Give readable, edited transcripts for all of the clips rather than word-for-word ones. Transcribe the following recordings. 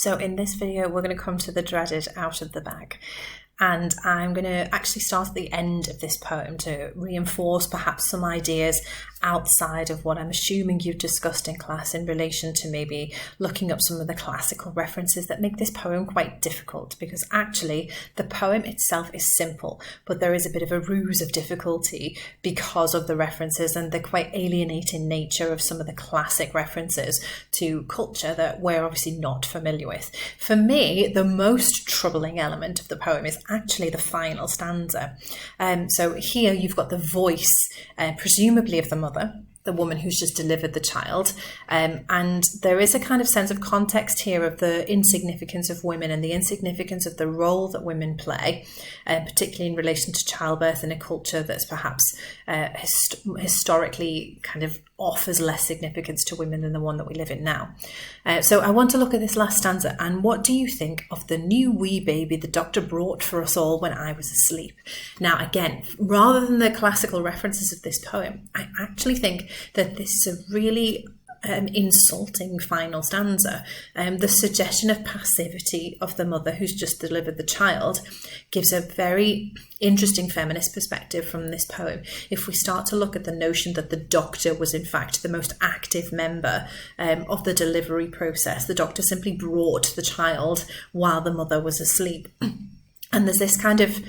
So in this video, we're going to come to the dreaded out of the bag. And I'm going to actually start at the end of this poem to reinforce perhaps some ideas outside of what I'm assuming you've discussed in class in relation to maybe looking up some of the classical references that make this poem quite difficult, because actually the poem itself is simple, but there is a bit of a ruse of difficulty because of the references and the quite alienating nature of some of the classic references to culture that we're obviously not familiar with. For me, the most troubling element of the poem is actually the final stanza. So here you've got the voice, presumably of the mother, the woman who's just delivered the child, and there is a kind of sense of context here of the insignificance of women and the insignificance of the role that women play, particularly in relation to childbirth in a culture that's perhaps historically kind of offers less significance to women than the one that we live in now. So I want to look at this last stanza. And what do you think of the new wee baby the doctor brought for us all when I was asleep? Now, again, rather than the classical references of this poem, I actually think that this is a really insulting final stanza. The suggestion of passivity of the mother who's just delivered the child gives a very interesting feminist perspective from this poem. If we start to look at the notion that the doctor was in fact the most active member of the delivery process, the doctor simply brought the child while the mother was asleep. And there's this kind of,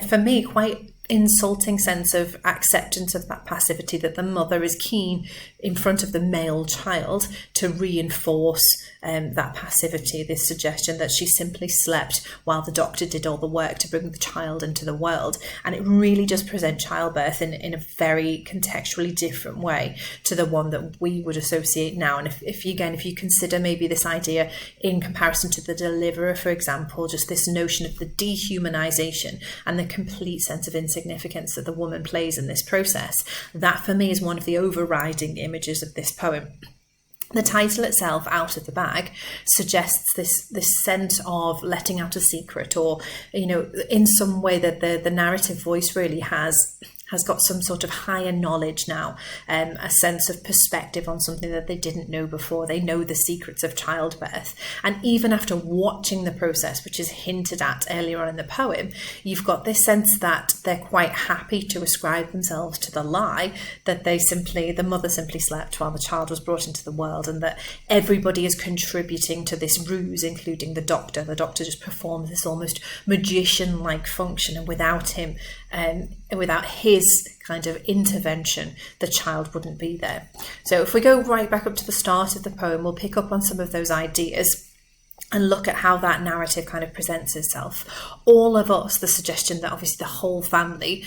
for me, quite insulting sense of acceptance of that passivity, that the mother is keen in front of the male child to reinforce that passivity, this suggestion that she simply slept while the doctor did all the work to bring the child into the world. And it really does present childbirth in a very contextually different way to the one that we would associate now. And if you consider maybe this idea in comparison to the deliverer, for example, just this notion of the dehumanization and the complete sense of insignificance that the woman plays in this process, that for me is one of the overriding images of this poem. The title itself, Out of the Bag, suggests this sense of letting out a secret, or, you know, in some way that the narrative voice really has got some sort of higher knowledge now, a sense of perspective on something that they didn't know before. They know the secrets of childbirth. And even after watching the process, which is hinted at earlier on in the poem, you've got this sense that they're quite happy to ascribe themselves to the lie that the mother simply slept while the child was brought into the world, and that everybody is contributing to this ruse, including the doctor. The doctor just performs this almost magician-like function, and without him, without his kind of intervention, the child wouldn't be there. So if we go right back up to the start of the poem, we'll pick up on some of those ideas and look at how that narrative kind of presents itself. All of us, the suggestion that obviously the whole family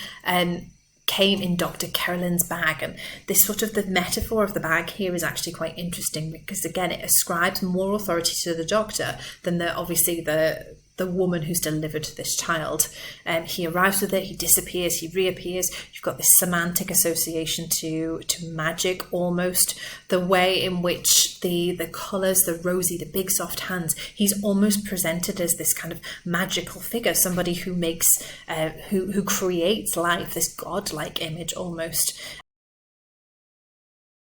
came in Dr. Carolyn's bag, and this sort of the metaphor of the bag here is actually quite interesting, because again it ascribes more authority to the doctor than the woman who's delivered this child. He arrives with it, he disappears, he reappears. You've got this semantic association to magic almost. The way in which the colours, the rosy, the big soft hands, he's almost presented as this kind of magical figure, somebody who makes, who creates life, this godlike image almost.